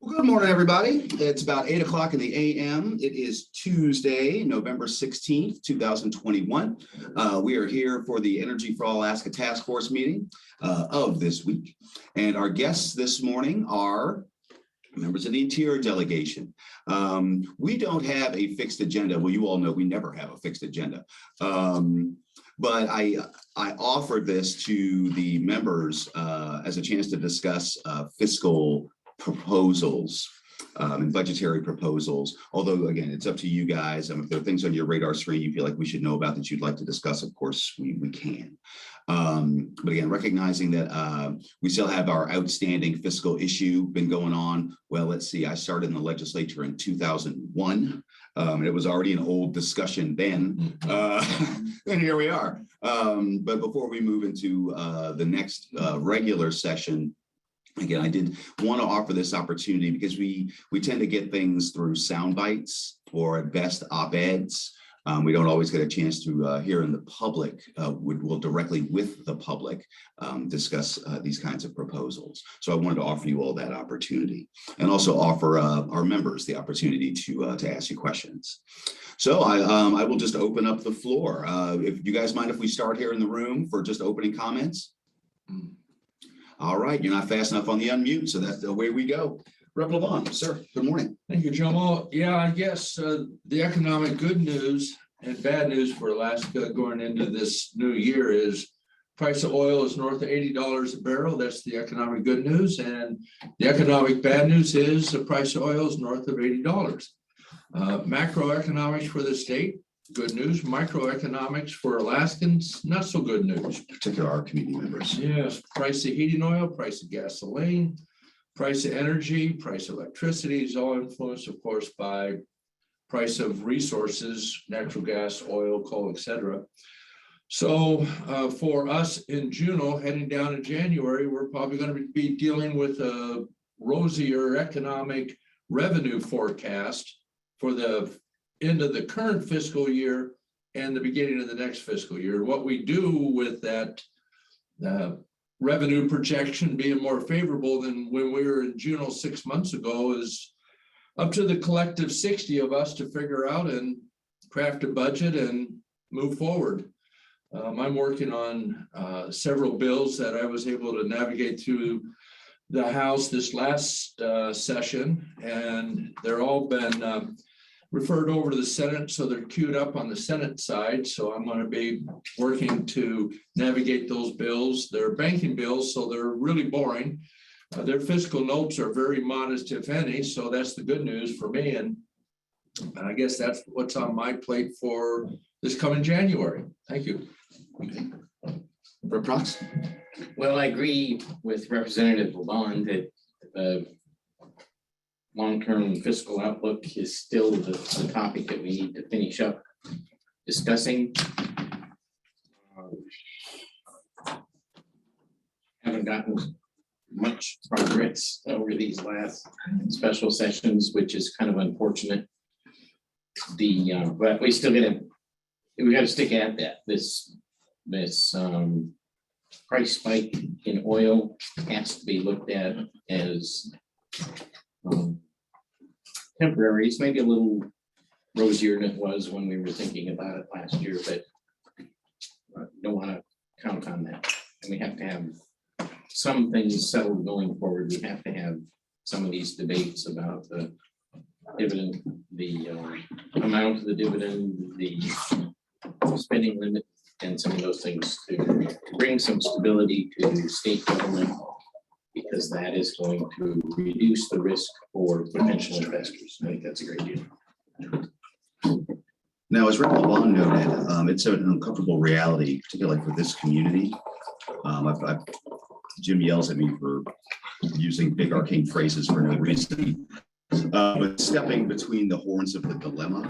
Good morning, everybody. It's about 8 o'clock in the a.m. It is Tuesday, November 16th, 2021. We are here for the Energy for Alaska Task Force meeting of this week. And our guests this morning are members of the Interior Delegation. We don't have a fixed agenda. Well, you all know we never have a fixed agenda. But I offered this to the members as a chance to discuss fiscal proposals and budgetary proposals. Although, again, it's up to you guys. If there are things on your radar screen you feel like we should know about that you'd like to discuss, of course, we can. But again, recognizing that we still have our outstanding fiscal issue been going on. Well, let's see, I started in the legislature in 2001. It was already an old discussion then, and here we are. But before we move into the next regular session, again, I did want to offer this opportunity because we tend to get things through sound bites or at best op-eds. We don't always get a chance to hear in the public, we'll directly with the public discuss these kinds of proposals. So I wanted to offer you all that opportunity and also offer our members the opportunity to ask you questions. So I will just open up the floor. If you guys mind if we start here in the room for just opening comments? All right, you're not fast enough on the unmute, so that's the way we go. Rep. Levon, sir, good morning. Thank you, Jomo. Yeah, I guess the economic good news and bad news for Alaska going into this new year is price of oil is north of $80 a barrel. That's the economic good news. And the economic bad news is the price of oil is north of $80. Macroeconomics for the state, good news. Microeconomics for Alaskans, not so good news. Particularly our community members. Yes, price of heating oil, price of gasoline, price of energy, price of electricity is all influenced, of course, by price of resources, natural gas, oil, coal, etc. So for us in Juneau, heading down in January, we're probably going to be dealing with a rosier economic revenue forecast for the end of the current fiscal year and the beginning of the next fiscal year. What we do with that revenue projection being more favorable than when we were in Juneau 6 months ago is up to the collective 60 of us to figure out and craft a budget and move forward. I'm working on several bills that I was able to navigate through the House this last session, and they're all been referred over to the Senate, so they're queued up on the Senate side. So I'm going to be working to navigate those bills. They're banking bills, so they're really boring. Their fiscal notes are very modest, if any, so that's the good news for me. And I guess that's what's on my plate for this coming January. Thank you. Okay. Rep. Prox? Well, I agree with Representative Levon that the long-term fiscal outlook is still the topic that we need to finish up discussing. Haven't gotten much progress over these last special sessions, which is kind of unfortunate. But we still we got to stick at that. This price spike in oil has to be looked at as temporary. It's maybe a little rosier than it was when we were thinking about it last year, but don't want to count on that. And we have to have some things settled going forward. We have to have some of these debates about the dividend, the amount of the dividend, the spending limit, and some of those things to bring some stability to state government, because that is going to reduce the risk for potential investors. I think that's a great deal. Now, as Rep. Levon noted, it's an uncomfortable reality, particularly for this community. Jim yells at me for using big arcane phrases for no reason. But stepping between the horns of the dilemma,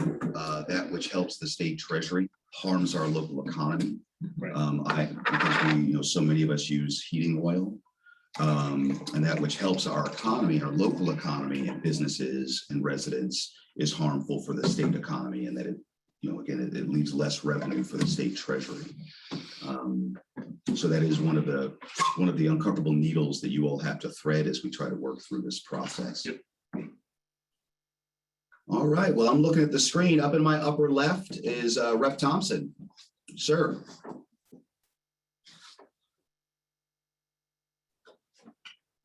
that which helps the state treasury harms our local economy. Right. Because we, so many of us use heating oil, and that which helps our economy, our local economy, and businesses and residents is harmful for the state economy, and that it, again, it leaves less revenue for the state treasury. So that is one of the uncomfortable needles that you all have to thread as we try to work through this process. Yep. All right, well, I'm looking at the screen. Up in my upper left is Rep. Thompson. Sir.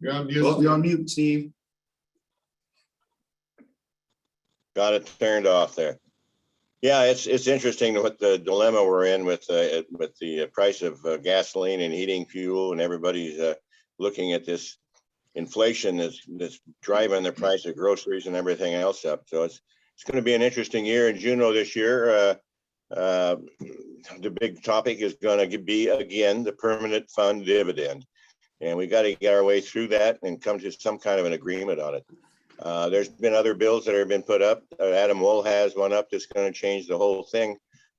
You're on mute. Oh, you're on mute, Steve. Got it turned off there. Yeah, it's interesting what the dilemma we're in with the price of gasoline and heating fuel, and everybody's looking at this inflation that's driving the price of groceries and everything else up. So it's going to be an interesting year in Juneau this year. The big topic is going to be again the permanent fund dividend, and we got to get our way through that and come to some kind of an agreement on it. There's been other bills that have been put up. Adam Wool has one up that's going to change the whole thing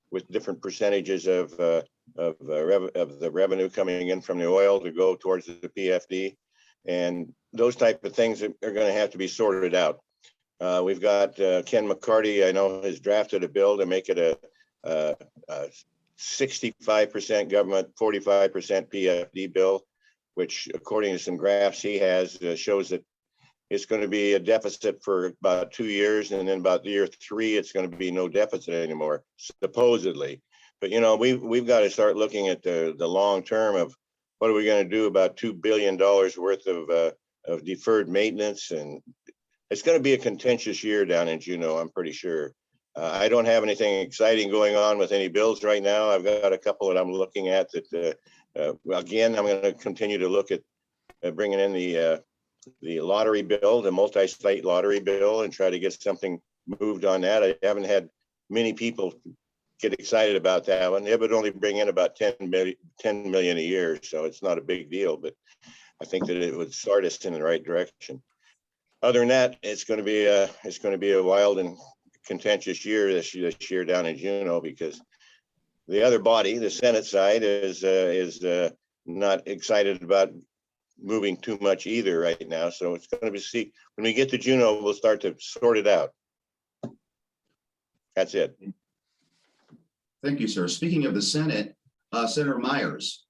with different percentages of the revenue coming in from the oil to go towards the PFD, and those type of things are going to have to be sorted out. We've got Ken McCarty, I know, has drafted a bill to make it a 65% government, 45% PFD bill, which according to some graphs he has shows that it's going to be a deficit for about 2 years, and then about year 3, it's going to be no deficit anymore, supposedly. But you know, we've got to start looking at the long term of what are we going to do about $2 billion worth of deferred maintenance, and it's going to be a contentious year down in Juneau, I'm pretty sure. I don't have anything exciting going on with any bills right now. I've got a couple that I'm looking at that, again, I'm going to continue to look at bringing in the lottery bill, the multi-state lottery bill, and try to get something moved on that. I haven't had many people get excited about that one. It would only bring in about 10 million a year, so it's not a big deal, but I think that it would start us in the right direction. Other than that, it's going to be a wild and contentious year this year down in Juneau, because the other body, the Senate side, is not excited about moving too much either right now. So it's going to be when we get to Juneau, we'll start to sort it out. That's it. Thank you, sir. Speaking of the Senate, Senator Myers.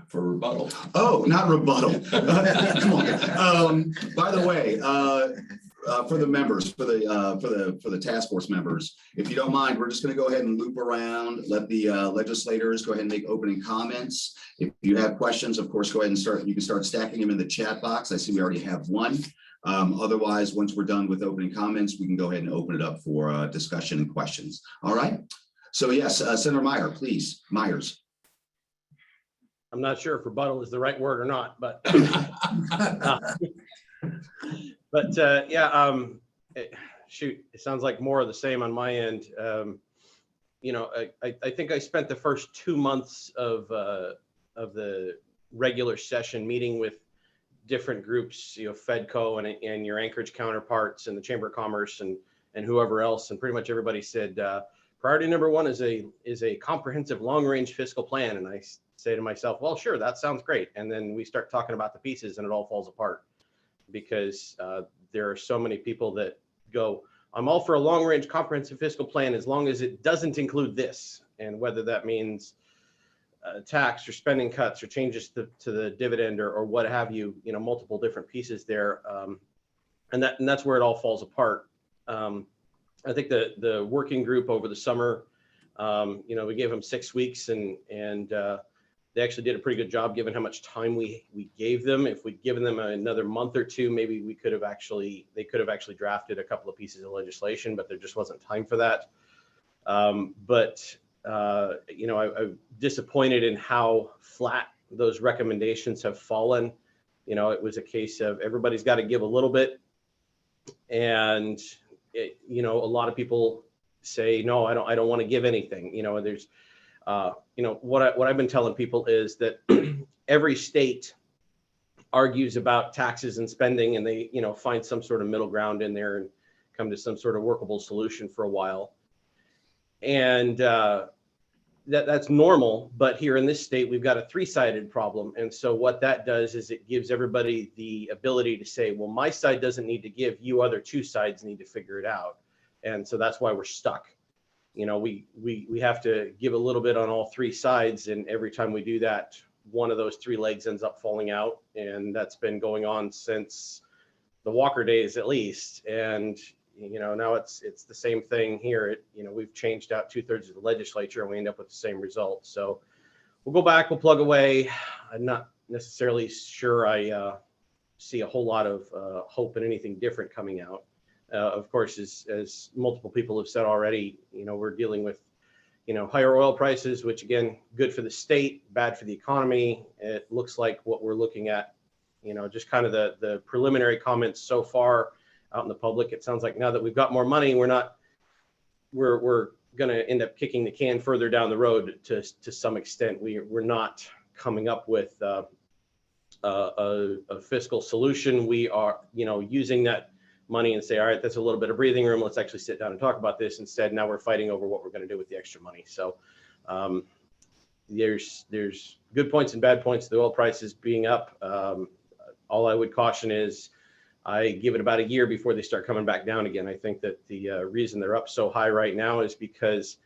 For rebuttal. Oh, not rebuttal. Come on. By the way, for the members, for the task force members, if you don't mind, we're just going to go ahead and loop around, let the legislators go ahead and make opening comments. If you have questions, of course, go ahead and you can start stacking them in the chat box. I see we already have one. Otherwise, once we're done with opening comments, we can go ahead and open it up for discussion and questions. All right. So yes, Senator Myers. I'm not sure if rebuttal is the right word or not, but shoot, it sounds like more of the same on my end. You know, I think I spent the first 2 months of the regular session meeting with different groups, you know, FedCo and your Anchorage counterparts and the Chamber of Commerce and whoever else, and pretty much everybody said priority number 1 is a comprehensive long-range fiscal plan. And I say to myself, well, sure, that sounds great. And then we start talking about the pieces and it all falls apart, because there are so many people that go, I'm all for a long-range comprehensive fiscal plan as long as it doesn't include this. And whether that means tax or spending cuts or changes to the dividend or what have you, you know, multiple different pieces there. And that's where it all falls apart. I think the working group over the summer, you know, we gave them 6 weeks and they actually did a pretty good job given how much time we gave them. If we'd given them another month or 2, maybe they could have actually drafted a couple of pieces of legislation, but there just wasn't time for that. You know, I'm disappointed in how flat those recommendations have fallen. You know, it was a case of everybody's got to give a little bit. And, you know, a lot of people say, no, I don't want to give anything. You know, there's, you know, what I've been telling people is that every state argues about taxes and spending, and they, you know, find some sort of middle ground in there and come to some sort of workable solution for a while. And that's normal, but here in this state, we've got a 3-sided problem. And so what that does is it gives everybody the ability to say, well, my side doesn't need to give, you other 2 sides need to figure it out. And so that's why we're stuck. You know, we have to give a little bit on all 3 sides. And every time we do that, one of those 3 legs ends up falling out. And that's been going on since the Walker days, at least. And, now it's the same thing here. We've changed out 2/3 of the legislature and we end up with the same result. So we'll go back, we'll plug away. I'm not necessarily sure I see a whole lot of hope in anything different coming out. Of course, as multiple people have said already, we're dealing with, higher oil prices, which again, good for the state, bad for the economy. It looks like what we're looking at, just kind of the preliminary comments so far out in the public. It sounds like now that we've got more money, we're going to end up kicking the can further down the road to some extent. We're not coming up with a fiscal solution. We are, using that money and say, all right, that's a little bit of breathing room. Let's actually sit down and talk about this. Instead, now we're fighting over what we're going to do with the extra money. So there's good points and bad points. The oil prices being up. All I would caution is I give it about a year before they start coming back down again. I think that the reason they're up so high right now is because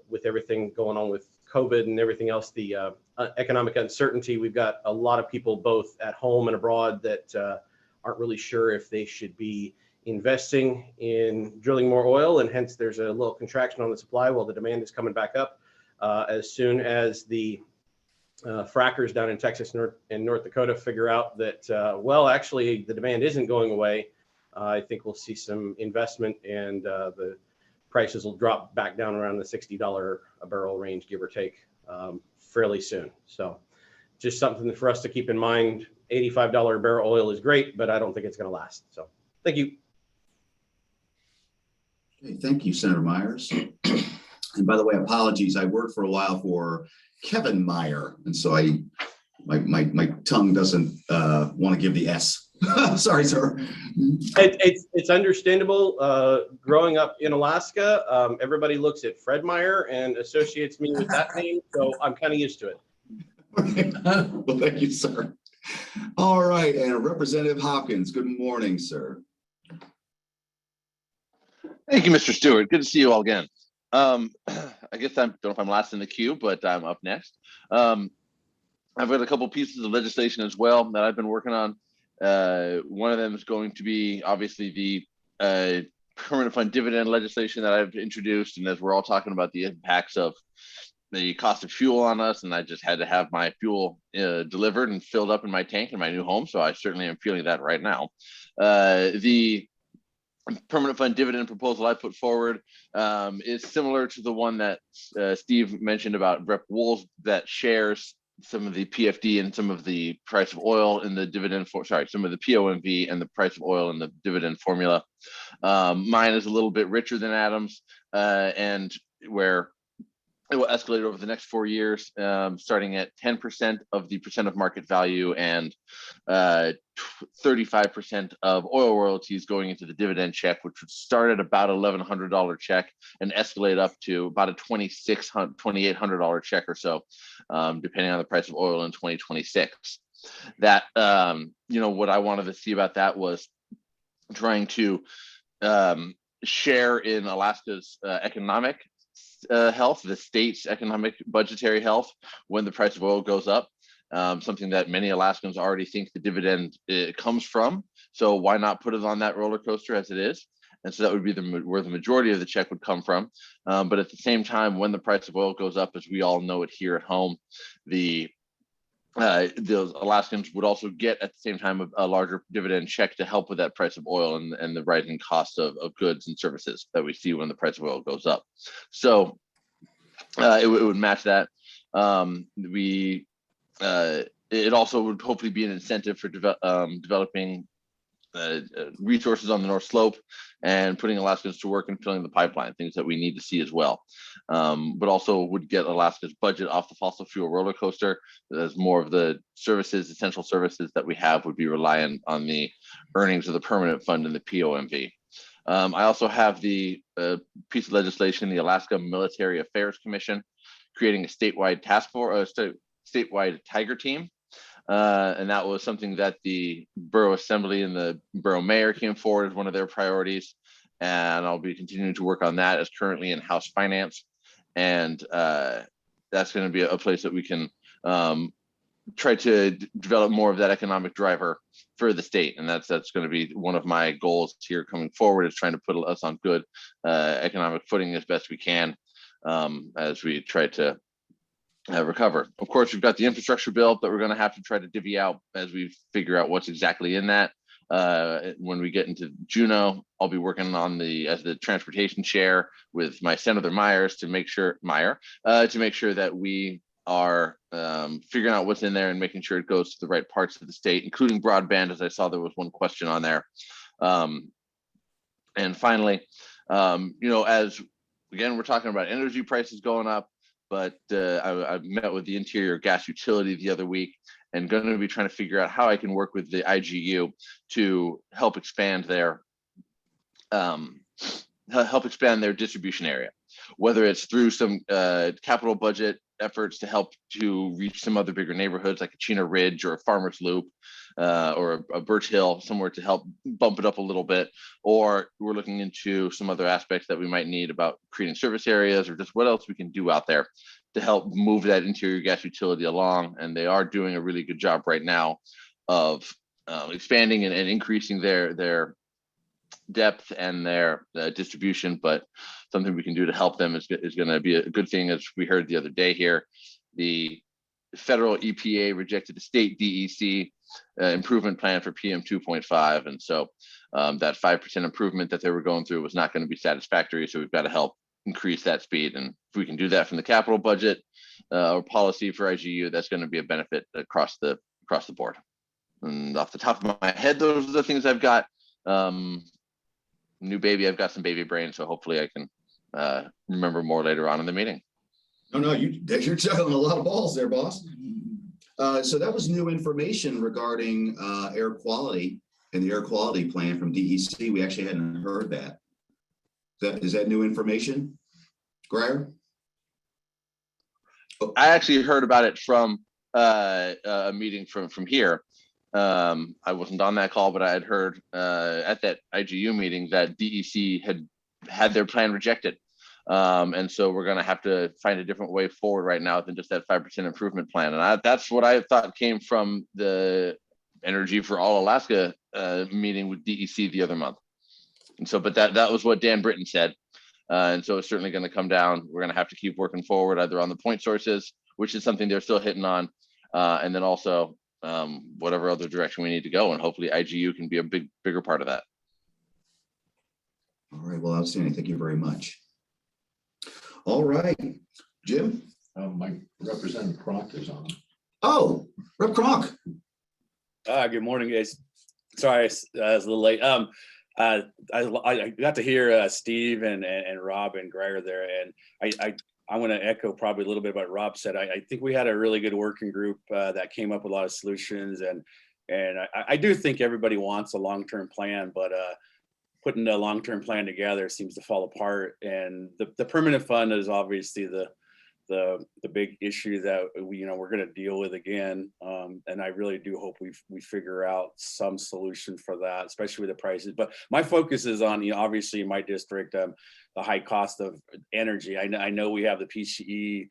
with everything going on with COVID and everything else, the economic uncertainty, we've got a lot of people both at home and abroad that aren't really sure if they should be investing in drilling more oil, and hence there's a little contraction on the supply while the demand is coming back up. As soon as the frackers down in Texas and North Dakota figure out that, well, actually the demand isn't going away, I think we'll see some investment and the prices will drop back down around the $60 a barrel range, give or take, fairly soon. So just something for us to keep in mind. $85 a barrel oil is great, but I don't think it's going to last. So thank you. Okay, thank you, Senator Myers. And by the way, apologies. I worked for a while for Kevin Meyer, and so my tongue doesn't want to give the S. Sorry, sir. It's understandable. Growing up in Alaska, everybody looks at Fred Meyer and associates me with that name, so I'm kind of used to it. Well, thank you, sir. All right, and Representative Hopkins, good morning, sir. Thank you, Mr. Stewart. Good to see you all again. I guess I don't know if I'm last in the queue, but I'm up next. I've got a couple pieces of legislation as well that I've been working on. One of them is going to be obviously the permanent fund dividend legislation that I've introduced. And as we're all talking about the impacts of the cost of fuel on us, and I just had to have my fuel delivered and filled up in my tank in my new home. So I certainly am feeling that right now. The permanent fund dividend proposal I put forward is similar to the one that Steve mentioned about Rep. Wool's, that shares some of the PFD and some of the price of oil in the dividend some of the POMV and the price of oil in the dividend formula. Mine is a little bit richer than Adam's, and where it will escalate over the next 4 years, starting at 10% of the percent of market value and 35% of oil royalties going into the dividend check, which would start at about $1,100 check and escalate up to about a $2,800 check or so, depending on the price of oil in 2026. That, what I wanted to see about that was trying to share in Alaska's economic health, the state's economic budgetary health when the price of oil goes up. Something that many Alaskans already think the dividend comes from. So why not put it on that roller coaster as it is? And so that would be where the majority of the check would come from. But at the same time, when the price of oil goes up, as we all know it here at home, those Alaskans would also get at the same time a larger dividend check to help with that price of oil and the rising cost of goods and services that we see when the price of oil goes up. So it would match that. It also would hopefully be an incentive for developing resources on the North Slope and putting Alaskans to work and filling the pipeline, things that we need to see as well. But also would get Alaska's budget off the fossil fuel roller coaster, as more of the services, essential services that we have would be reliant on the earnings of the permanent fund and the POMV. I also have the piece of legislation, the Alaska Military Affairs Commission, creating a statewide task force, statewide tiger team. And that was something that the borough assembly and the borough mayor came forward as one of their priorities. And I'll be continuing to work on that as currently in House Finance. And that's going to be a place that we can try to develop more of that economic driver for the state. And that's going to be one of my goals here coming forward, is trying to put us on good economic footing as best we can as we try to recover. Of course, we've got the infrastructure bill that we're going to have to try to divvy out as we figure out what's exactly in that. When we get into Juneau, I'll be working on the transportation share with my Senator Myers to make sure that we are figuring out what's in there and making sure it goes to the right parts of the state, including broadband, as I saw there was one question on there. And finally, as again, we're talking about energy prices going up, but I met with the interior gas utility the other week and going to be trying to figure out how I can work with the IGU to help expand their distribution area, whether it's through some capital budget efforts to help to reach some other bigger neighborhoods like a Chena Ridge or a Farmers Loop or a Birch Hill, somewhere to help bump it up a little bit, or we're looking into some other aspects that we might need about creating service areas or just what else we can do out there to help move that interior gas utility along. And they are doing a really good job right now of expanding and increasing their depth and their distribution, but something we can do to help them is going to be a good thing. As we heard the other day here, the federal EPA rejected the state DEC improvement plan for PM 2.5. And so that 5% improvement that they were going through was not going to be satisfactory. So we've got to help increase that speed. And if we can do that from the capital budget or policy for IGU, that's going to be a benefit across the board. And off the top of my head, those are the things I've got. New baby, I've got some baby brain, so hopefully I can remember more later on in the meeting. No, you're juggling a lot of balls there, boss. So that was new information regarding air quality and the air quality plan from DEC. We actually hadn't heard that. Is that new information, Grier? I actually heard about it from a meeting from here. I wasn't on that call, but I had heard at that IGU meeting that DEC had their plan rejected. And so we're going to have to find a different way forward right now than just that 5% improvement plan. And that's what I thought came from the Energy for All Alaska meeting with DEC the other month. And so, but that was what Dan Britton said. And so it's certainly going to come down. We're going to have to keep working forward either on the point sources, which is something they're still hitting on, and then also whatever other direction we need to go. And hopefully IGU can be a bigger part of that. All right, well, outstanding. Thank you very much. All right, Jim? My Representative Crock is on. Oh, Rep Crock. Good morning, guys. Sorry, I was a little late. I got to hear Steve and Rob and Greger there, and I want to echo probably a little bit about what Rob said. I think we had a really good working group that came up with a lot of solutions, and I do think everybody wants a long-term plan, but putting a long-term plan together seems to fall apart. And the permanent fund is obviously the big issue that we're going to deal with again. And I really do hope we figure out some solution for that, especially with the prices. But my focus is on, obviously in my district, the high cost of energy. I know we have the PCE,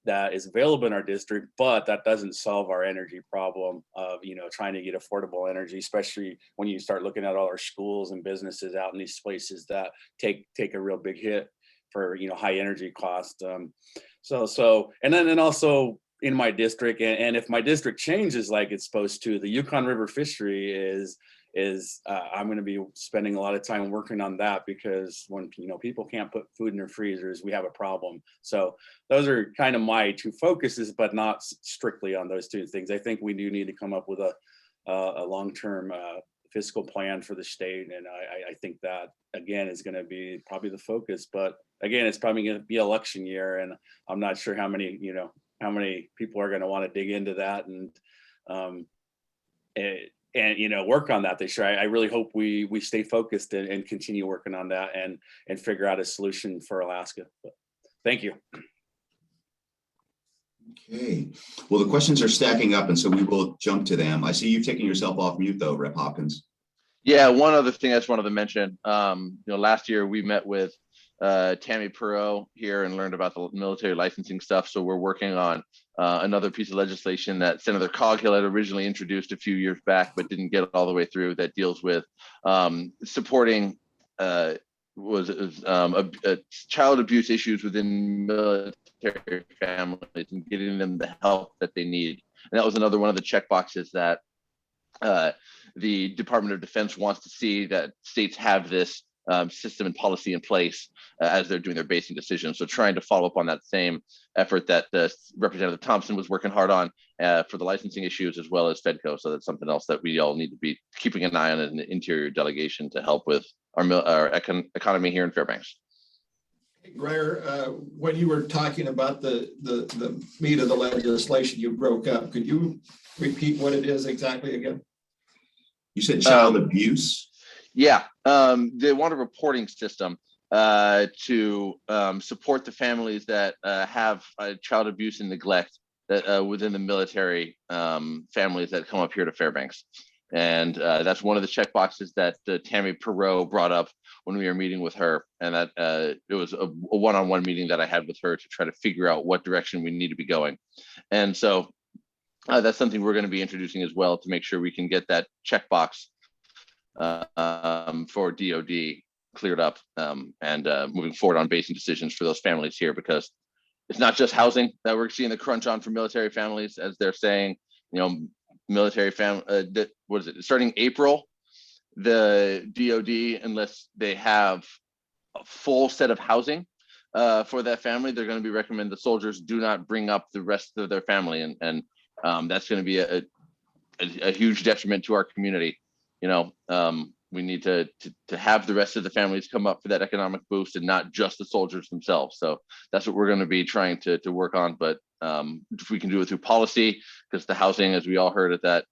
that is available in our district, but that doesn't solve our energy problem of, trying to get affordable energy, especially when you start looking at all our schools and businesses out in these places that take a real big hit for high energy cost. And then also in my district, and if my district changes like it's supposed to, the Yukon River fishery is I'm going to be spending a lot of time working on that, because when people can't put food in their freezers, we have a problem. So those are kind of my two focuses, but not strictly on those two things. I think we do need to come up with a long-term fiscal plan for the state, and I think that again is going to be probably the focus. But again, it's probably going to be election year, and I'm not sure how many people are going to want to dig into that and work on that this year. I really hope we stay focused and continue working on that and figure out a solution for Alaska. But thank you. Okay, well, the questions are stacking up, and so we will jump to them. I see you taking yourself off mute though, Rep Hopkins. Yeah, one other thing I just wanted to mention, last year we met with Tammy Perot here and learned about the military licensing stuff. So we're working on another piece of legislation that Senator Coghill had originally introduced a few years back, but didn't get all the way through, that deals with supporting child abuse issues within military families and getting them the help that they need. And that was another one of the check boxes that the Department of Defense wants to see, that states have this system and policy in place as they're doing their basing decisions. So trying to follow up on that same effort that Representative Thompson was working hard on for the licensing issues, as well as FedCo. So that's something else that we all need to be keeping an eye on in the interior delegation to help with our economy here in Fairbanks. Greer, when you were talking about the meat of the legislation, you broke up. Could you repeat what it is exactly again? You said child abuse? Yeah, they want a reporting system to support the families that have child abuse and neglect that within the military families that come up here to Fairbanks. And that's one of the check boxes that Tammy Perot brought up when we were meeting with her. And that it was a one-on-one meeting that I had with her to try to figure out what direction we need to be going. And so that's something we're going to be introducing as well, to make sure we can get that checkbox for DOD cleared up and moving forward on basing decisions for those families here, because it's not just housing that we're seeing the crunch on for military families, as they're saying, military family, what is it, starting April, the DOD, unless they have a full set of housing for that family, they're going to be recommending the soldiers do not bring up the rest of their family. And that's going to be a huge detriment to our community. We need to have the rest of the families come up for that economic boost and not just the soldiers themselves. So that's what we're going to be trying to work on. But if we can do it through policy, because the housing, as we all heard at that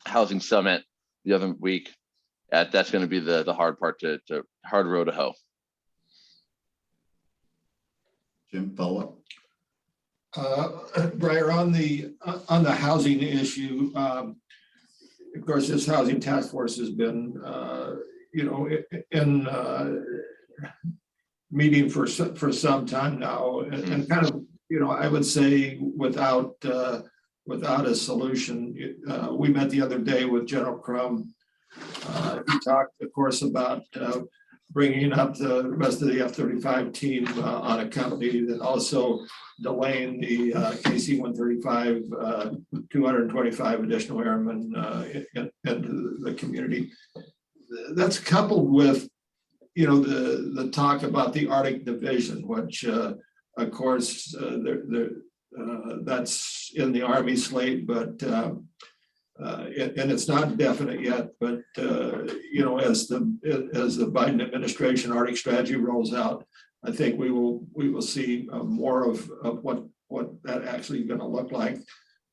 housing summit the other week, that's going to be the hard part, to hard row to hoe. Jim, follow up. Briar, on the housing issue, of course, this housing task force has been, in meeting for some time now, and kind of, I would say without a solution. We met the other day with General Crum. He talked, of course, about bringing up the rest of the F-35 team on a company, that also delaying the KC-135, 225 additional airmen into the community. That's coupled with, the talk about the Arctic Division, which, of course, that's in the Army slate, but and it's not definite yet. But as the Biden administration Arctic strategy rolls out, I think we will see more of what that actually going to look like.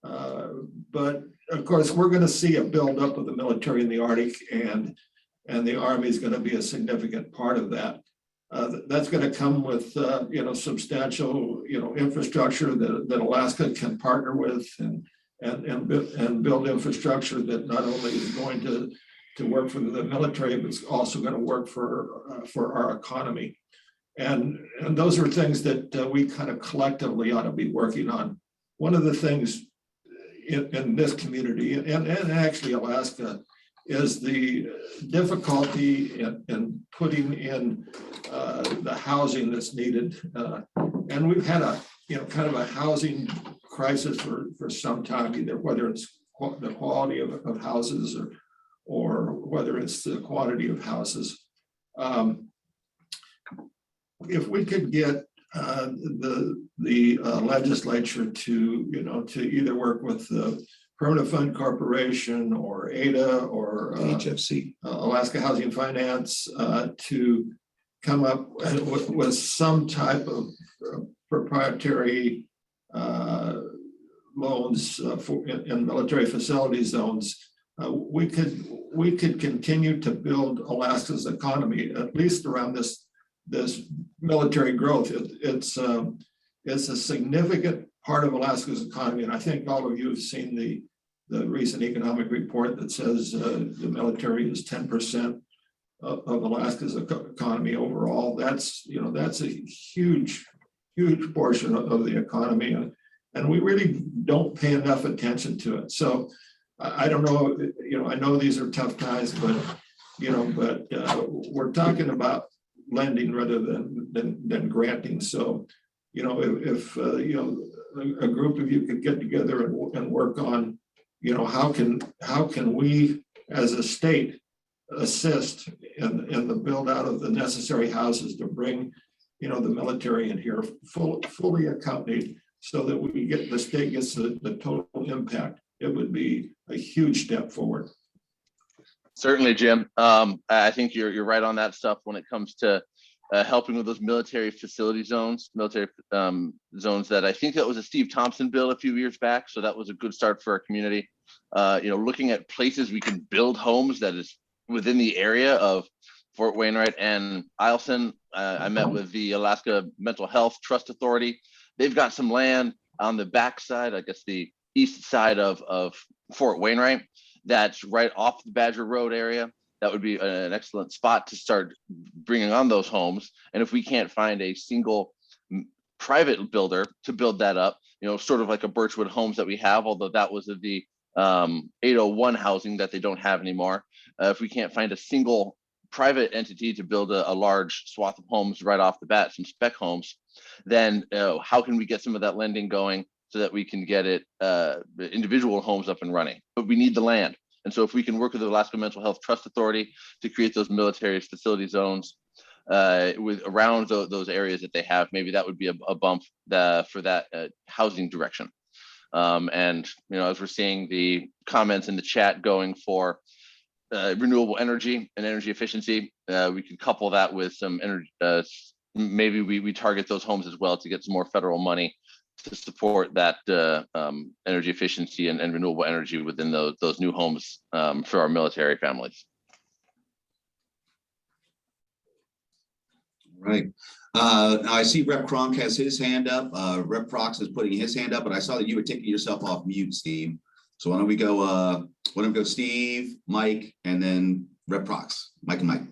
But of course, we're going to see a buildup of the military in the Arctic, and the Army is going to be a significant part of that. That's going to come with substantial infrastructure that Alaska can partner with, and build infrastructure that not only is going to work for the military, but it's also going to work for our economy. And those are things that we kind of collectively ought to be working on. One of the things in this community, and actually Alaska, is the difficulty in putting in the housing that's needed. And we've had a kind of a housing crisis for some time, either whether it's the quality of houses or whether it's the quantity of houses. If we could get the legislature to either work with the Permanent Fund Corporation or ADA or HFC, Alaska Housing Finance, to come up with some type of proprietary loans in military facility zones, we could continue to build Alaska's economy, at least around this military growth. It's a significant part of Alaska's economy, and I think all of you have seen the recent economic report that says the military is 10% of Alaska's economy overall. That's a huge huge portion of the economy, and we really don't pay enough attention to it. So I don't know, I know these are tough guys, but we're talking about lending rather than granting. So, if a group of you could get together and work on, how can we as a state assist in the build out of the necessary houses to bring, the military in here fully accompanied, so that the state gets the total impact. It would be a huge step forward. Certainly, Jim. I think you're right on that stuff when it comes to helping with those military facility zones, zones that I think that was a Steve Thompson bill a few years back. So that was a good start for our community. Looking at places we can build homes that is within the area of Fort Wainwright and Eielson. I met with the Alaska Mental Health Trust Authority. They've got some land on the backside, I guess the east side of Fort Wainwright, that's right off the Badger Road area. That would be an excellent spot to start bringing on those homes. And if we can't find a single private builder to build that up, sort of like a Birchwood Homes that we have, although that was the 801 housing that they don't have anymore. If we can't find a single private entity to build a large swath of homes right off the bat, some spec homes, then how can we get some of that lending going so that we can get it individual homes up and running? But we need the land. And so if we can work with the Alaska Mental Health Trust Authority to create those military facility zones around those areas that they have, maybe that would be a bump for that housing direction. And as we're seeing the comments in the chat going for renewable energy and energy efficiency, we can couple that with some energy. Maybe we target those homes as well to get some more federal money to support that energy efficiency and renewable energy within those new homes for our military families. Right. Now I see Rep Kronk has his hand up. Rep Prox is putting his hand up, but I saw that you were taking yourself off mute, Steve. So why don't we go Steve, Mike, and then Rep Prox. Mike and Mike.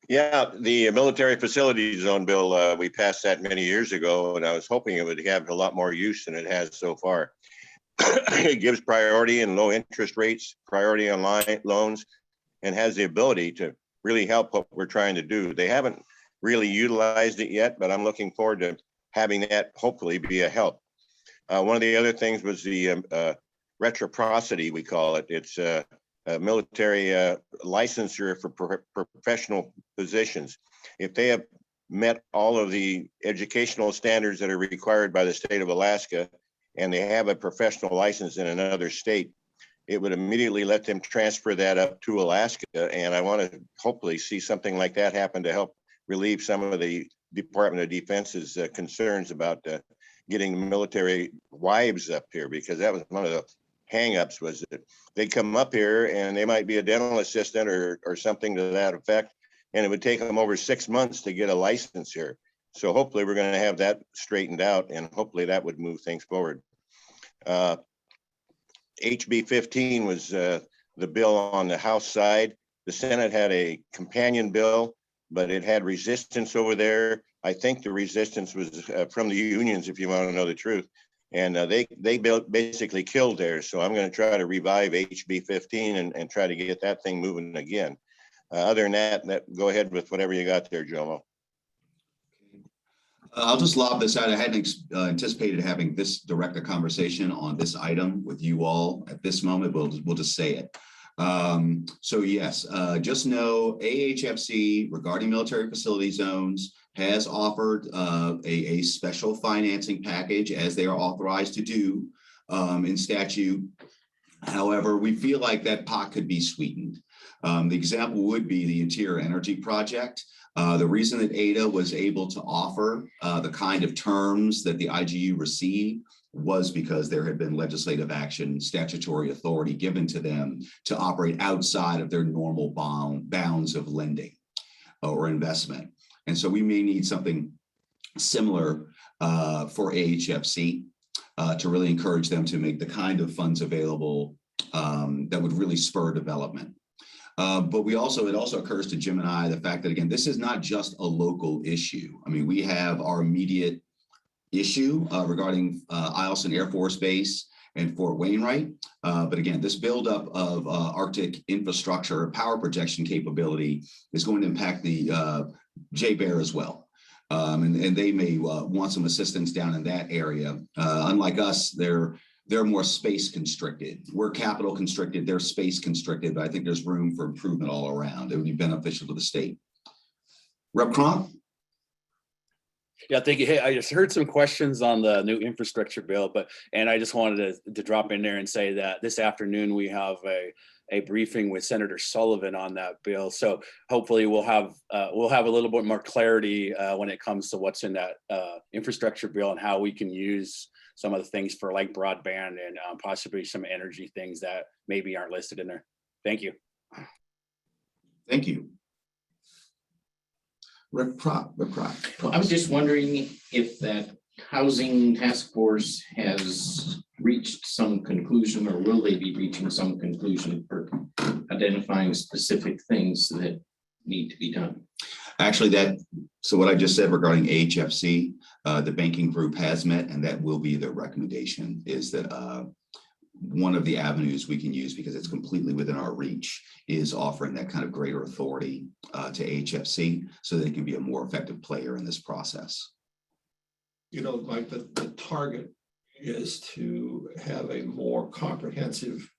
Yeah, the military facility zone bill, we passed that many years ago, and I was hoping it would have a lot more use than it has so far. It gives priority and low interest rates, priority on loans, and has the ability to really help what we're trying to do. They haven't really utilized it yet, but I'm looking forward to having that hopefully be a help. One of the other things was the reciprocity, we call it. It's a military licensure for professional positions. If they have met all of the educational standards that are required by the state of Alaska, and they have a professional license in another state, it would immediately let them transfer that up to Alaska. And I want to hopefully see something like that happen to help relieve some of the Department of Defense's concerns about getting military wives up here, because that was one of the hangups, was that they come up here and they might be a dental assistant or something to that effect, and it would take them over 6 months to get a license here. So hopefully we're going to have that straightened out, and hopefully that would move things forward. HB 15 was the bill on the House side. The Senate had a companion bill, but it had resistance over there. I think the resistance was from the unions, if you want to know the truth. And they basically killed theirs. So I'm going to try to revive HB 15 and try to get that thing moving again. Other than that, go ahead with whatever you got there, Jomo. I'll just lob this out. I hadn't anticipated having this direct a conversation on this item with you all at this moment. We'll just say it. So yes, just know AHFC regarding military facility zones has offered a special financing package, as they are authorized to do in statute. However, we feel like that pot could be sweetened. The example would be the Interior Energy Project. The reason that ADA was able to offer the kind of terms that the IGU received was because there had been legislative action, statutory authority given to them to operate outside of their normal bounds of lending or investment. And so we may need something similar for AHFC to really encourage them to make the kind of funds available that would really spur development. But it also occurs to Jim and I, the fact that, again, this is not just a local issue. I mean, we have our immediate issue regarding Eielson Air Force Base and Fort Wainwright. But again, this buildup of Arctic infrastructure, power projection capability is going to impact the J-Bear as well. And they may want some assistance down in that area. Unlike us, they're more space constricted. We're capital constricted, they're space constricted, but I think there's room for improvement all around. It would be beneficial to the state. Rep. Cronk? Yeah, thank you. Hey, I just heard some questions on the new infrastructure bill, and I just wanted to drop in there and say that this afternoon we have a briefing with Senator Sullivan on that bill. So hopefully we'll have a little bit more clarity when it comes to what's in that infrastructure bill and how we can use some of the things for like broadband and possibly some energy things that maybe aren't listed in there. Thank you. Thank you. Rep. Crop. Well, I was just wondering if that housing task force has reached some conclusion, or will they be reaching some conclusion for identifying specific things that need to be done? Actually, so what I just said regarding AHFC, the banking group has met, and that will be their recommendation, is that one of the avenues we can use, because it's completely within our reach, is offering that kind of greater authority to AHFC so they can be a more effective player in this process. You know, Mike, the target is to have a more comprehensive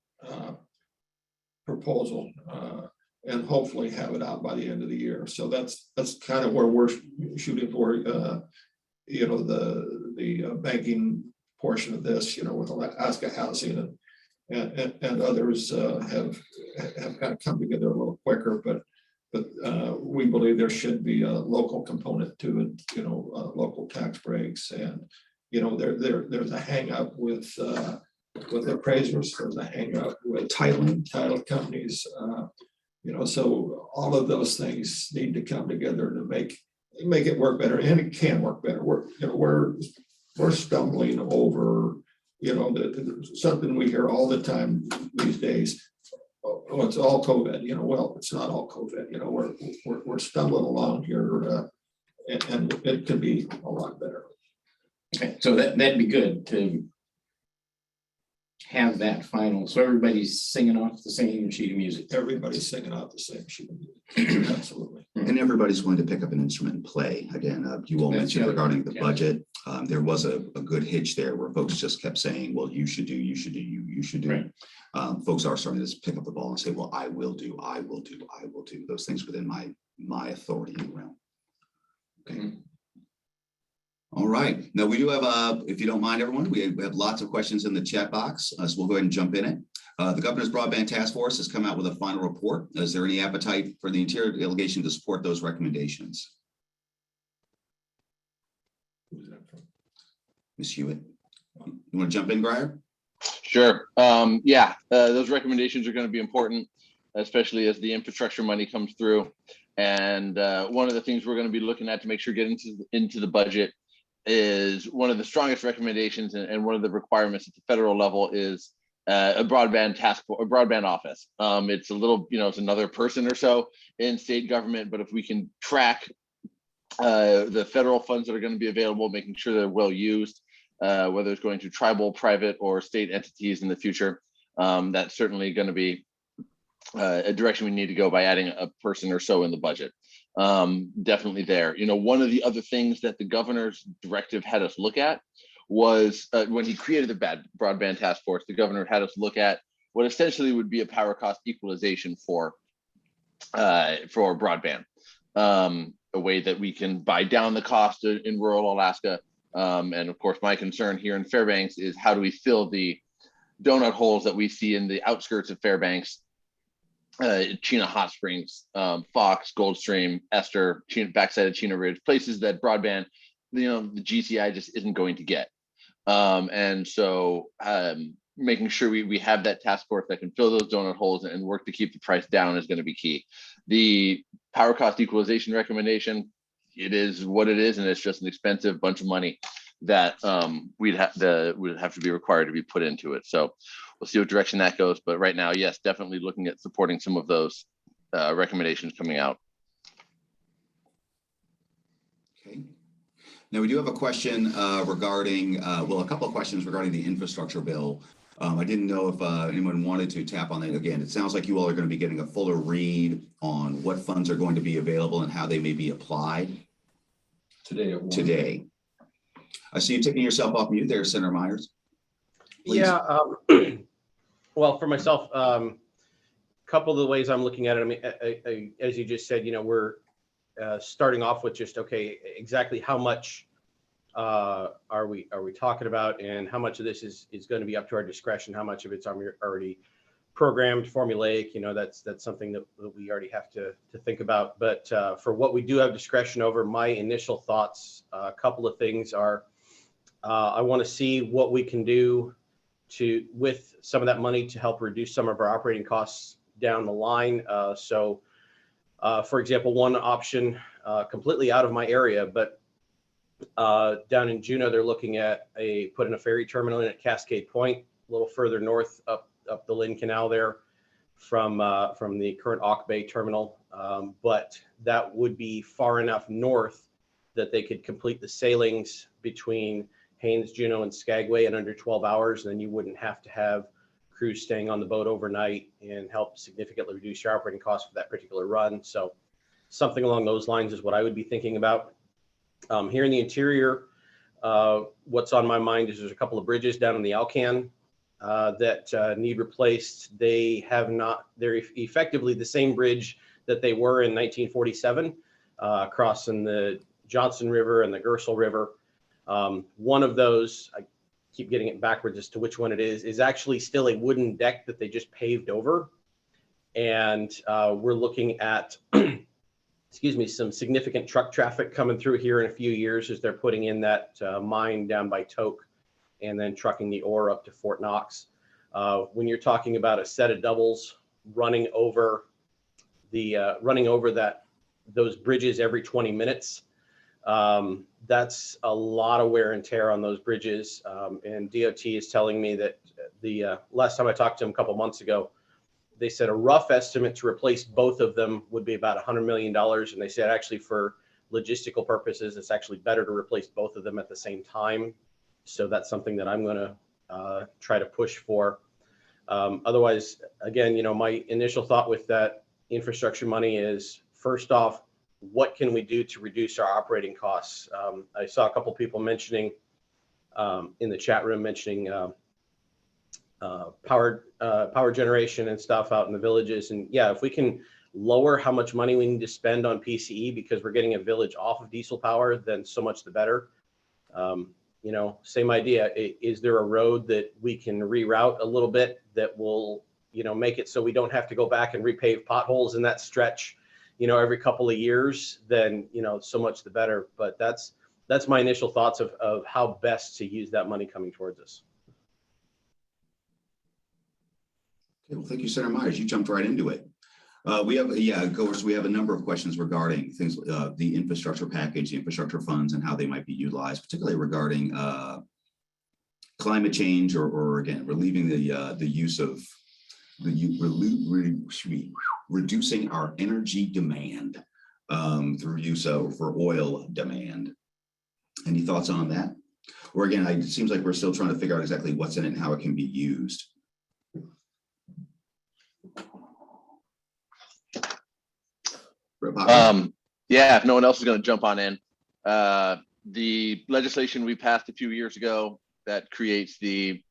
proposal and hopefully have it out by the end of the year. So that's kind of where we're shooting for. You know, the banking portion of this, you know, with Alaska Housing and others have kind of come together a little quicker, but we believe there should be a local component to it, you know, local tax breaks. And, you know, there's a hang up with appraisers, there's a hang up with title companies, you know, so all of those things need to come together to make it work better, and it can work better. We're stumbling over, you know, something we hear all the time these days. Oh, it's all COVID, you know. Well, it's not all COVID, you know. We're stumbling along here, and it could be a lot better. Okay, so that'd be good to have that final, so everybody's singing off the same sheet of music. Everybody's singing out the same sheet of music. Absolutely. And everybody's going to pick up an instrument and play. Again, you all mentioned regarding the budget. There was a good hitch there where folks just kept saying, well, you should do. Right. Folks are starting to pick up the ball and say, well, I will do those things within my authority and realm. Okay. Mm-hmm. All right. Now we do have, if you don't mind, everyone, we have lots of questions in the chat box, so we'll go ahead and jump in it. The Governor's Broadband Task Force has come out with a final report. Is there any appetite for the Interior Delegation to support those recommendations? Ms. Hewitt, you want to jump in, Grier? Sure. Yeah, those recommendations are going to be important, especially as the infrastructure money comes through. And one of the things we're going to be looking at to make sure get into the budget is one of the strongest recommendations, and one of the requirements at the federal level is a broadband task force, a broadband office. It's a little, you know, it's another person or so in state government, but if we can track the federal funds that are going to be available, making sure they're well used, whether it's going to tribal, private, or state entities in the future, that's certainly going to be a direction we need to go by adding a person or so in the budget. Definitely there. You know, one of the other things that the governor's directive had us look at was when he created the broadband task force, the governor had us look at what essentially would be a power cost equalization for broadband, a way that we can buy down the cost in rural Alaska. And of course, my concern here in Fairbanks is how do we fill the donut holes that we see in the outskirts of Fairbanks, Chena Hot Springs, Fox, Goldstream, Esther, backside of Chena Ridge, places that broadband, you know, the GCI just isn't going to get. And so making sure we have that task force that can fill those donut holes and work to keep the price down is going to be key. The power cost equalization recommendation, it is what it is, and it's just an expensive bunch of money that would have to be required to be put into it. So we'll see what direction that goes. But right now, yes, definitely looking at supporting some of those recommendations coming out. Okay. Now, we do have a question regarding, well, a couple of questions regarding the infrastructure bill. I didn't know if anyone wanted to tap on that. Again, it sounds like you all are going to be getting a fuller read on what funds are going to be available and how they may be applied Today at 1. today. I see you taking yourself off mute there, Senator Myers. Please. Yeah. Well, for myself, couple of the ways I'm looking at it. I mean, as you just said, we're starting off with just, okay, exactly how much are we talking about, and how much of this is going to be up to our discretion, how much of it's already programmed, formulaic. That's something that we already have to think about. But for what we do have discretion over, my initial thoughts, a couple of things are, I want to see what we can do with some of that money to help reduce some of our operating costs down the line. So for example, one option, completely out of my area, but down in Juneau, they're looking at putting a ferry terminal in at Cascade Point, a little further north up the Lynn Canal there from the current Auk Bay terminal. But that would be far enough north that they could complete the sailings between Haines, Juneau, and Skagway in under 12 hours. And then you wouldn't have to have crews staying on the boat overnight, and help significantly reduce your operating costs for that particular run. So something along those lines is what I would be thinking about. Here in the interior, what's on my mind is there's a couple of bridges down in the Alcan that need replaced. They're effectively the same bridge that they were in 1947, crossing the Johnson River and the Gersel River. One of those, I keep getting it backwards as to which one it is actually still a wooden deck that they just paved over. And we're looking at, excuse me, some significant truck traffic coming through here in a few years as they're putting in that mine down by Toke and then trucking the ore up to Fort Knox. When you're talking about a set of doubles running over those bridges every 20 minutes, that's a lot of wear and tear on those bridges. And DOT is telling me that the last time I talked to them a couple months ago, they said a rough estimate to replace both of them would be about $100 million. And they said actually for logistical purposes, it's actually better to replace both of them at the same time. So that's something that I'm going to try to push for. Otherwise, again, my initial thought with that infrastructure money is, first off, what can we do to reduce our operating costs? I saw a couple people mentioning in the chat room power generation and stuff out in the villages. And yeah, if we can lower how much money we need to spend on PCE because we're getting a village off of diesel power, then so much the better. Same idea. Is there a road that we can reroute a little bit that will, make it so we don't have to go back and repave potholes in that stretch, every couple of years? Then, so much the better. But that's my initial thoughts of how best to use that money coming towards us. Okay, well, thank you, Senator Myers. You jumped right into it. We have a number of questions regarding things, the infrastructure package, the infrastructure funds, and how they might be utilized, particularly regarding climate change, or again, relieving the use of reducing our energy demand through use for oil demand. Any thoughts on that? Or again, it seems like we're still trying to figure out exactly what's in it and how it can be used. Yeah, if no one else is going to jump on in, the legislation we passed a few years ago that creates the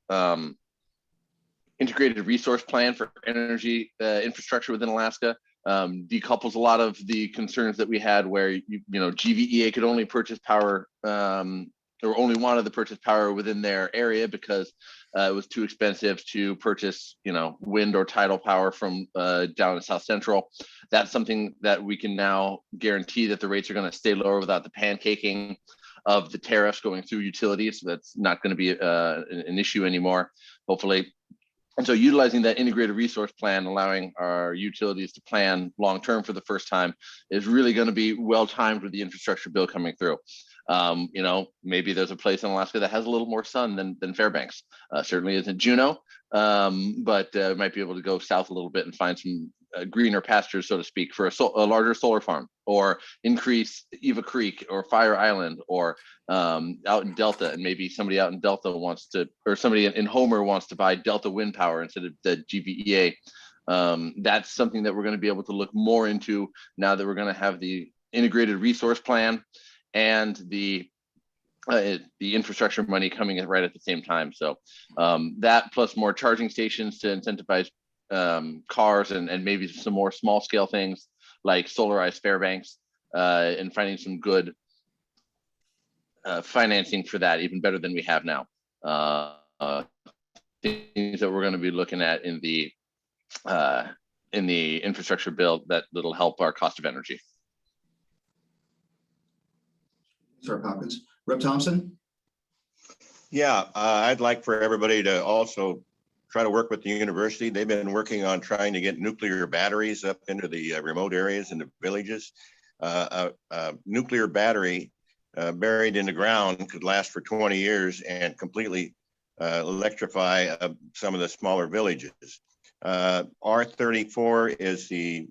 integrated resource plan for energy infrastructure within Alaska decouples a lot of the concerns that we had where GVEA could only purchase power or only wanted to purchase power within their area because it was too expensive to purchase, wind or tidal power from down in South Central. That's something that we can now guarantee that the rates are going to stay lower without the pancaking of the tariffs going through utilities. So that's not going to be an issue anymore, hopefully. And so utilizing that integrated resource plan, allowing our utilities to plan long-term for the first time, is really going to be well-timed with the infrastructure bill coming through. You know, maybe there's a place in Alaska that has a little more sun than Fairbanks. Certainly isn't Juneau, but might be able to go south a little bit and find some greener pastures, so to speak, for a larger solar farm, or increase Eva Creek or Fire Island, or out in Delta, and maybe somebody out in Delta wants to, or somebody in Homer wants to buy Delta wind power instead of the GVEA. That's something that we're going to be able to look more into now that we're going to have the integrated resource plan and the infrastructure money coming in right at the same time. So that plus more charging stations to incentivize cars, and maybe some more small scale things like solarized Fairbanks, and finding some good financing for that, even better than we have now. Things that we're going to be looking at in the infrastructure bill that'll help our cost of energy. Sir Hopkins. Rep. Thompson? Yeah, I'd like for everybody to also try to work with the university. They've been working on trying to get nuclear batteries up into the remote areas and the villages. Nuclear battery buried in the ground could last for 20 years and completely electrify some of the smaller villages. R34 is the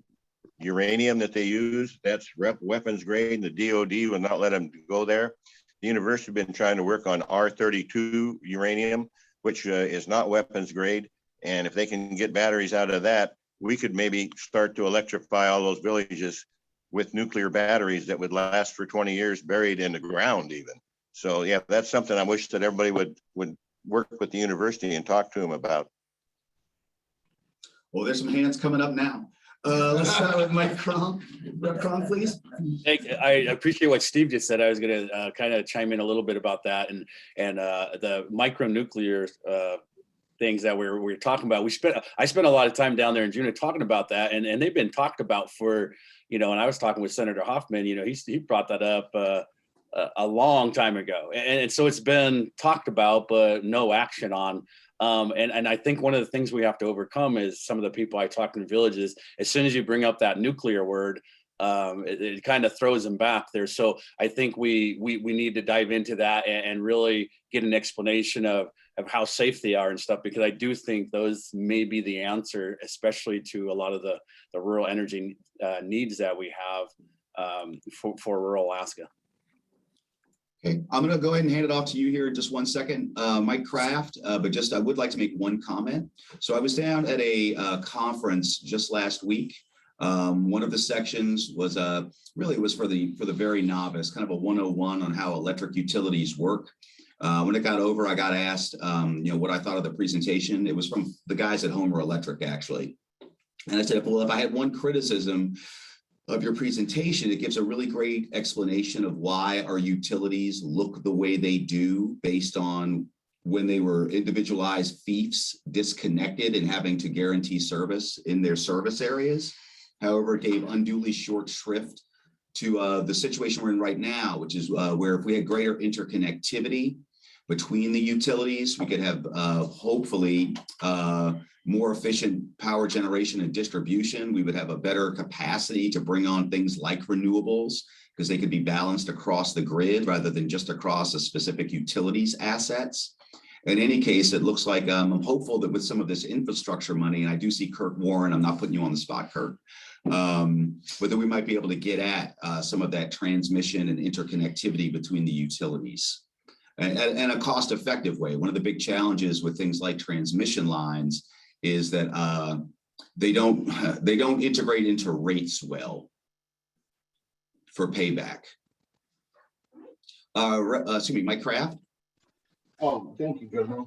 uranium that they use. That's weapons grade. The DOD will not let them go there. The university has been trying to work on R32 uranium, which is not weapons grade. And if they can get batteries out of that, we could maybe start to electrify all those villages with nuclear batteries that would last for 20 years buried in the ground even. So yeah, that's something I wish that everybody would work with the university and talk to them about. Well, there's some hands coming up now. Let's start with Mike Crom. Rep. Crom, please. I appreciate what Steve just said. I was going to kind of chime in a little bit about that, and the micronuclear things that we're talking about. I spent a lot of time down there in June talking about that, and they've been talked about for, and I was talking with Senator Hoffman. He brought that up a long time ago, and so it's been talked about, but no action on. And I think one of the things we have to overcome is some of the people I talk in villages, as soon as you bring up that nuclear word, it kind of throws them back there. So I think we need to dive into that and really get an explanation of how safe they are and stuff, because I do think those may be the answer, especially to a lot of the rural energy needs that we have for rural Alaska. Okay, I'm going to go ahead and hand it off to you here in just one second, Mike Kraft, but just I would like to make one comment. So I was down at a conference just last week. One of the sections was really was for the very novice, kind of a 101 on how electric utilities work. When it got over, I got asked, what I thought of the presentation. It was from the guys at Homer Electric, actually. And I said, well, if I had one criticism of your presentation, it gives a really great explanation of why our utilities look the way they do based on when they were individualized fiefs, disconnected and having to guarantee service in their service areas. However, it gave unduly short shrift to the situation we're in right now, which is where if we had greater interconnectivity between the utilities, we could have hopefully more efficient power generation and distribution. We would have a better capacity to bring on things like renewables because they could be balanced across the grid rather than just across a specific utilities assets. In any case, it looks like I'm hopeful that with some of this infrastructure money, and I do see Kirk Warren, I'm not putting you on the spot, Kirk, but that we might be able to get at some of that transmission and interconnectivity between the utilities and a cost-effective way. One of the big challenges with things like transmission lines is that they don't integrate into rates well for payback. Excuse me, Mike Kraft. Oh, thank you, Governor.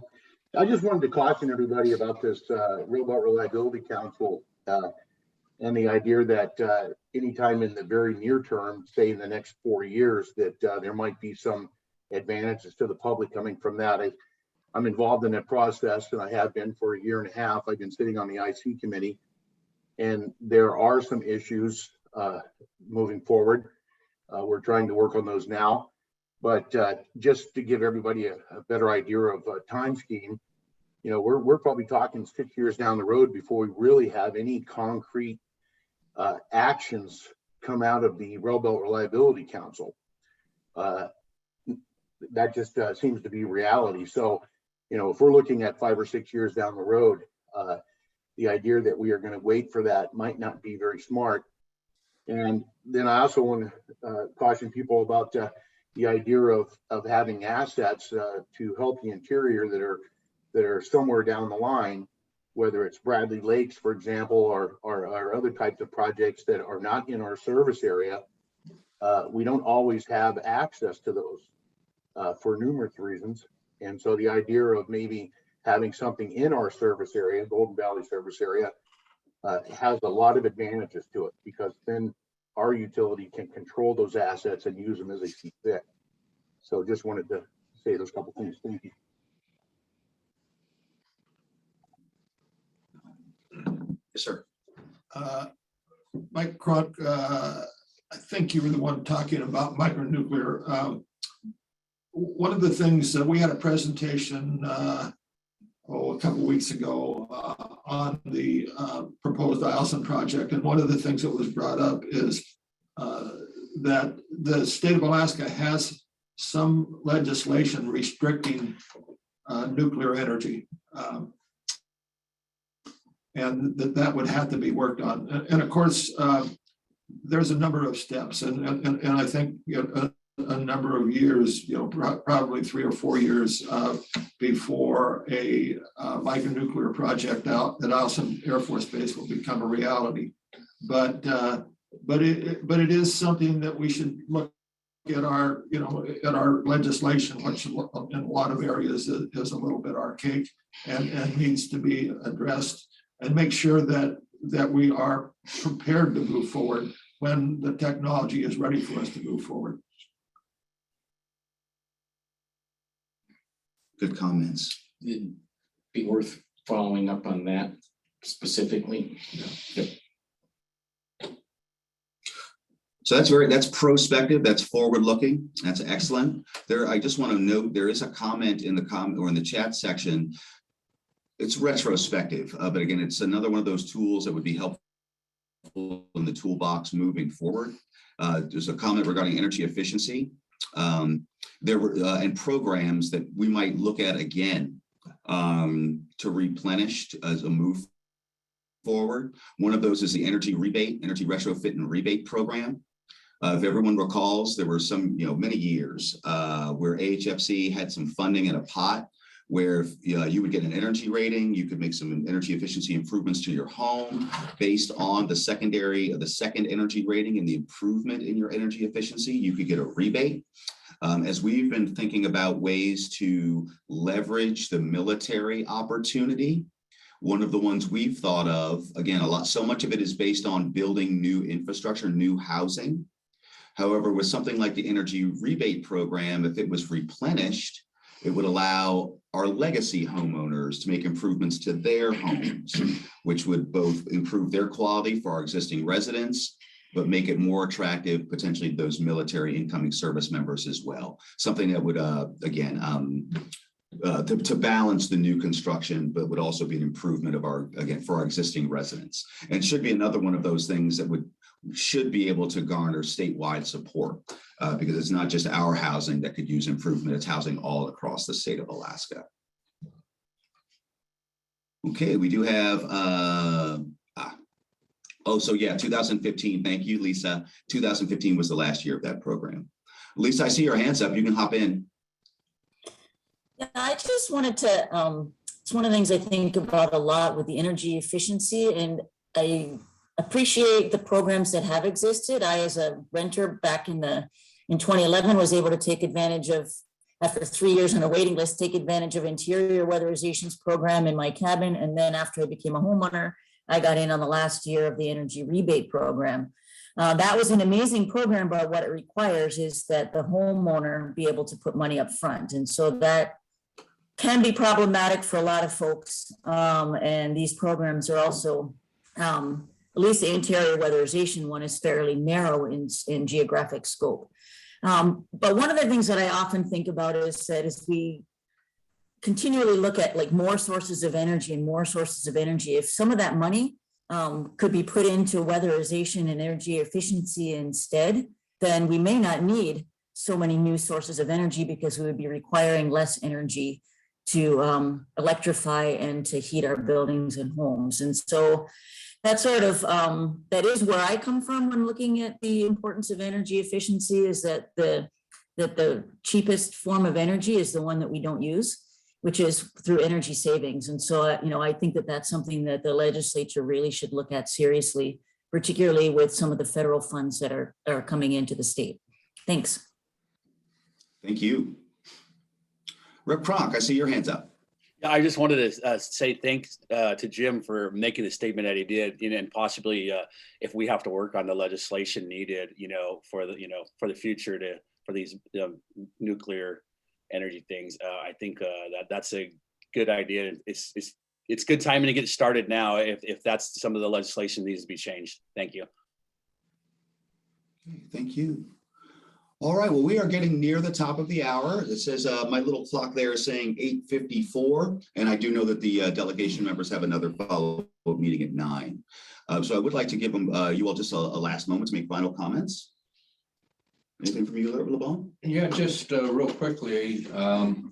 I just wanted to caution everybody about this Robot Reliability Council and the idea that anytime in the very near term, say in the next 4 years, that there might be some advantages to the public coming from that. I'm involved in that process, and I have been for a year and a half. I've been sitting on the IC committee, and there are some issues moving forward. We're trying to work on those now, but just to give everybody a better idea of a time scheme, we're probably talking 6 years down the road before we really have any concrete actions come out of the Robot Reliability Council. that just seems to be reality. So, if we're looking at 5 or 6 years down the road, the idea that we are going to wait for that might not be very smart. And then I also want to caution people about the idea of having assets to help the interior that are somewhere down the line, whether it's Bradley Lakes, for example, or other types of projects that are not in our service area. We don't always have access to those for numerous reasons. And so the idea of maybe having something in our service area, Golden Valley service area, has a lot of advantages to it, because then our utility can control those assets and use them as they see fit. So just wanted to say those couple things. Thank you. Yes, sir. Mike Crunk, I think you were the one talking about micronuclear. One of the things that we had a presentation a couple weeks ago on the proposed Eielson project, and one of the things that was brought up is that the state of Alaska has some legislation restricting nuclear energy. And that would have to be worked on. And of course, there's a number of steps, and I think a number of years, probably 3 or 4 years before a micronuclear project out at Eielson Air Force Base will become a reality. But it is something that we should look at our legislation, which in a lot of areas is a little bit archaic and needs to be addressed, and make sure that we are prepared to move forward when the technology is ready for us to move forward. Good comments. It'd be worth following up on that specifically. Yep. So that's prospective, that's forward looking, that's excellent. I just want to note, there is a comment in the chat section. It's retrospective, but again, it's another one of those tools that would be helpful in the toolbox moving forward. There's a comment regarding energy efficiency. There were and programs that we might look at again to replenish as a move forward. One of those is the energy retrofit and rebate program. If everyone recalls, there were some, many years where AHFC had some funding in a pot where you would get an energy rating, you could make some energy efficiency improvements to your home based on the second energy rating and the improvement in your energy efficiency, you could get a rebate. As we've been thinking about ways to leverage the military opportunity, one of the ones we've thought of, again, so much of it is based on building new infrastructure, new housing. However, with something like the energy rebate program, if it was replenished, it would allow our legacy homeowners to make improvements to their homes, which would both improve their quality for our existing residents, but make it more attractive, potentially those military incoming service members as well. Something that would, to balance the new construction, but would also be an improvement of for our existing residents. And should be another one of those things that should be able to garner statewide support because it's not just our housing that could use improvement, it's housing all across the state of Alaska. Okay, we do have, 2015, thank you, Lisa. 2015 was the last year of that program. Lisa, I see your hands up, you can hop in. Yeah, I just wanted to, it's one of the things I think about a lot with the energy efficiency, and I appreciate the programs that have existed. I, as a renter back in 2011, was able to take advantage of, after 3 years on a waiting list, take advantage of interior weatherizations program in my cabin. And then after I became a homeowner, I got in on the last year of the energy rebate program. That was an amazing program, but what it requires is that the homeowner be able to put money up front. And so that can be problematic for a lot of folks. And these programs are also, at least the interior weatherization one is fairly narrow in geographic scope. But one of the things that I often think about is that as we continually look at like more sources of energy and more sources of energy, if some of that money could be put into weatherization and energy efficiency instead, then we may not need so many new sources of energy because we would be requiring less energy to electrify and to heat our buildings and homes. And so that sort of, that is where I come from when looking at the importance of energy efficiency, is that the cheapest form of energy is the one that we don't use, which is through energy savings. And so, I think that that's something that the legislature really should look at seriously, particularly with some of the federal funds that are coming into the state. Thanks. Thank you. Rep. Kronk, I see your hands up. Yeah, I just wanted to say thanks to Jim for making the statement that he did, and possibly if we have to work on the legislation needed, for the future for these nuclear energy things. I think that's a good idea. It's good timing to get started now if that's some of the legislation needs to be changed. Thank you. Okay, thank you. All right, well, we are getting near the top of the hour. It says my little clock there is saying 8:54, and I do know that the delegation members have another follow-up meeting at 9. So I would like to give them you all just a last moment to make final comments. Anything from you, LeBon? Yeah, just real quickly,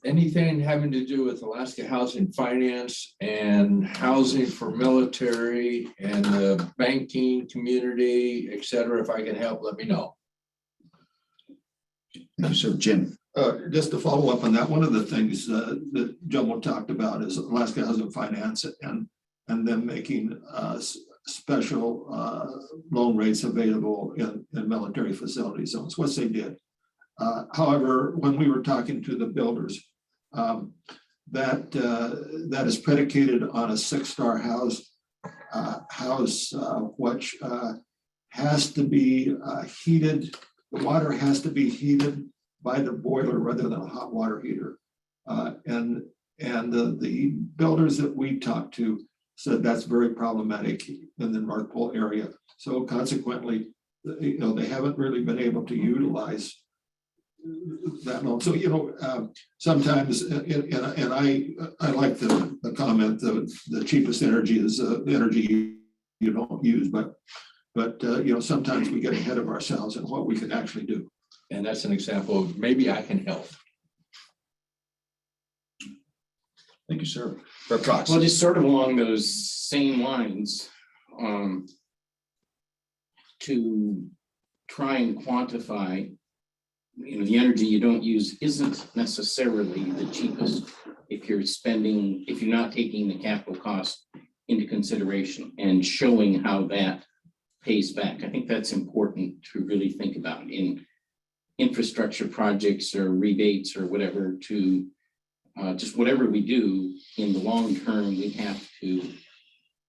anything having to do with Alaska Housing Finance and housing for military and the banking community, et cetera, if I can help, let me know. Thank you, sir. Jim. Just to follow up on that, one of the things that Jomo talked about is Alaska Housing Finance and them making special loan rates available in military facility zones, which they did. However, when we were talking to the builders, that is predicated on a 6-star house, which has to be heated. The water has to be heated by the boiler rather than a hot water heater. And the builders that we talked to said that's very problematic in the North Pole area. So consequently, they haven't really been able to utilize that loan. So, sometimes, and I like the comment that the cheapest energy is the energy you don't use, but sometimes we get ahead of ourselves in what we can actually do. And that's an example of maybe I can help. Thank you, sir. Rep. Cox. Well, just sort of along those same lines, to try and quantify, the energy you don't use isn't necessarily the cheapest if you're not taking the capital cost into consideration and showing how that pays back. I think that's important to really think about in infrastructure projects or rebates or whatever, to just whatever we do in the long term, we have to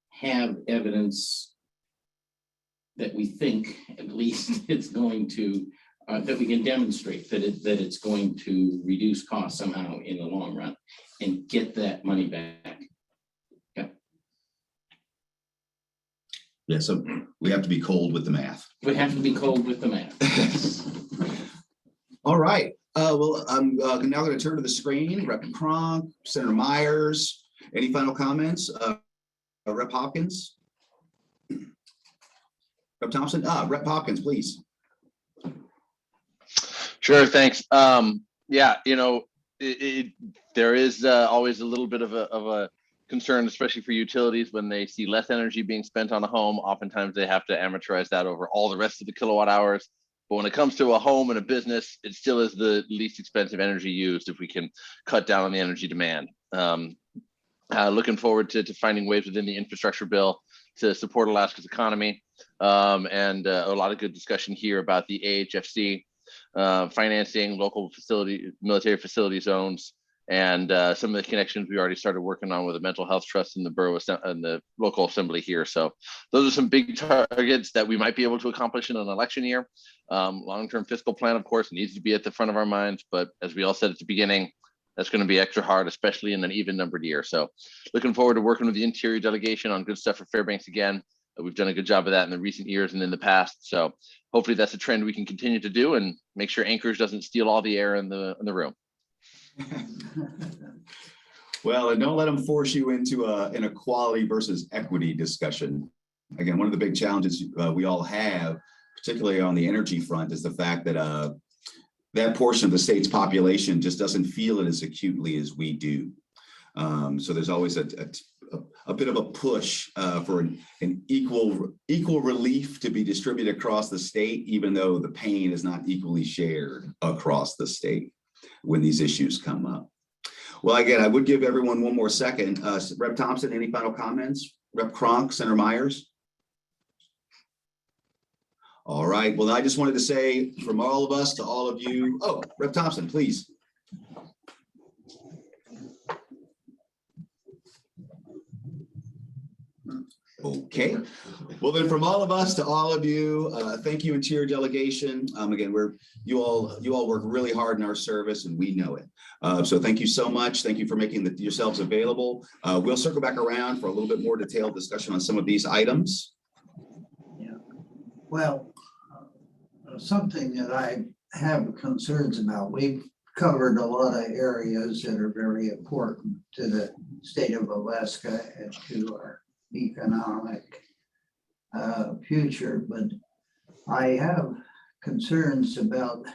have evidence that we think at least it's going to, that we can demonstrate that it's going to reduce costs somehow in the long run and get that money back. Yeah, so we have to be cold with the math. We have to be cold with the math. All right. Well, I'm now going to turn to the screen. Rep. Kronk, Senator Myers. Any final comments? Rep. Hopkins? Rep. Thompson? Rep. Hopkins, please. Sure, thanks. Yeah, there is always a little bit of a concern, especially for utilities, when they see less energy being spent on a home. Oftentimes they have to amortize that over all the rest of the kilowatt hours. But when it comes to a home and a business, it still is the least expensive energy used if we can cut down on the energy demand. Looking forward to finding ways within the infrastructure bill to support Alaska's economy. And a lot of good discussion here about the AHFC financing, local military facility zones, and some of the connections we already started working on with the mental health trust in the borough and the local assembly here. So those are some big targets that we might be able to accomplish in an election year. Long-term fiscal plan, of course, needs to be at the front of our minds, but as we all said at the beginning, that's going to be extra hard, especially in an even numbered year. So looking forward to working with the Interior Delegation on good stuff for Fairbanks again. We've done a good job of that in the recent years and in the past. So hopefully that's a trend we can continue to do and make sure Anchorage doesn't steal all the air in the room. Well, and don't let them force you into an equality versus equity discussion. Again, one of the big challenges we all have, particularly on the energy front, is the fact that that portion of the state's population just doesn't feel it as acutely as we do. So there's always a bit of a push for an equal relief to be distributed across the state, even though the pain is not equally shared across the state when these issues come up. Well, again, I would give everyone one more second. Rep. Thompson, any final comments? Rep. Cronk, Senator Myers? All right. Well, I just wanted to say from all of us to all of you. Oh, Rep. Thompson, please. Okay. Well, then from all of us to all of you, thank you, Interior Delegation. Again, you all work really hard in our service and we know it. So thank you so much. Thank you for making yourselves available. We'll circle back around for a little bit more detailed discussion on some of these items. Yeah. Well, something that I have concerns about, we've covered a lot of areas that are very important to the state of Alaska and to our economic future, but I have concerns about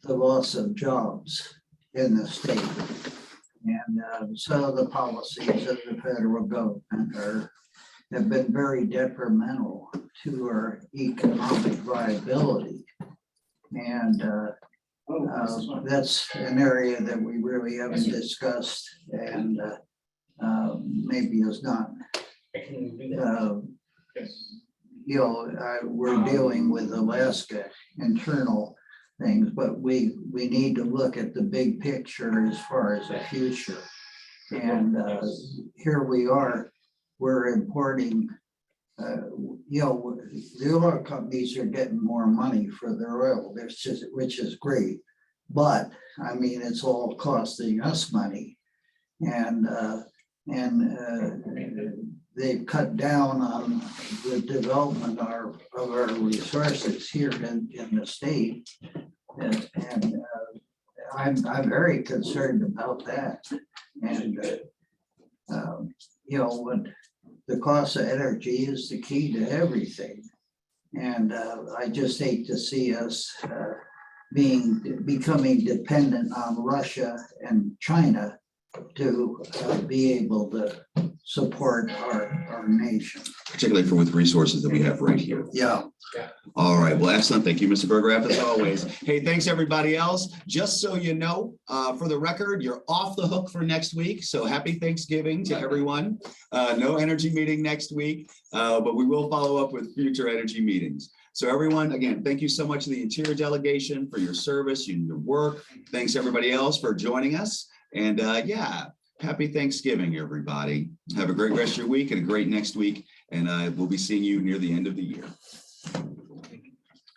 the loss of jobs in the state. And some of the policies of the federal government have been very detrimental to our economic viability. And that's an area that we really haven't discussed and maybe is not, we're dealing with Alaska internal things, but we need to look at the big picture as far as the future. And here we are, we're importing, the oil companies are getting more money for their oil, which is great. But I mean, it's all costing us money. And they've cut down on the development of our resources here in the state. And I'm very concerned about that. And, when the cost of energy is the key to everything. And I just hate to see us becoming dependent on Russia and China to be able to support our nation. Particularly with resources that we have right here. Yeah. All right. Well, excellent. Thank you, Mr. Berggraf, as always. Hey, thanks everybody else. Just so you know, for the record, you're off the hook for next week. So happy Thanksgiving to everyone. No energy meeting next week, but we will follow up with future energy meetings. So everyone, again, thank you so much to the Interior Delegation for your service and your work. Thanks everybody else for joining us. And happy Thanksgiving, everybody. Have a great rest of your week and a great next week. And we'll be seeing you near the end of the year.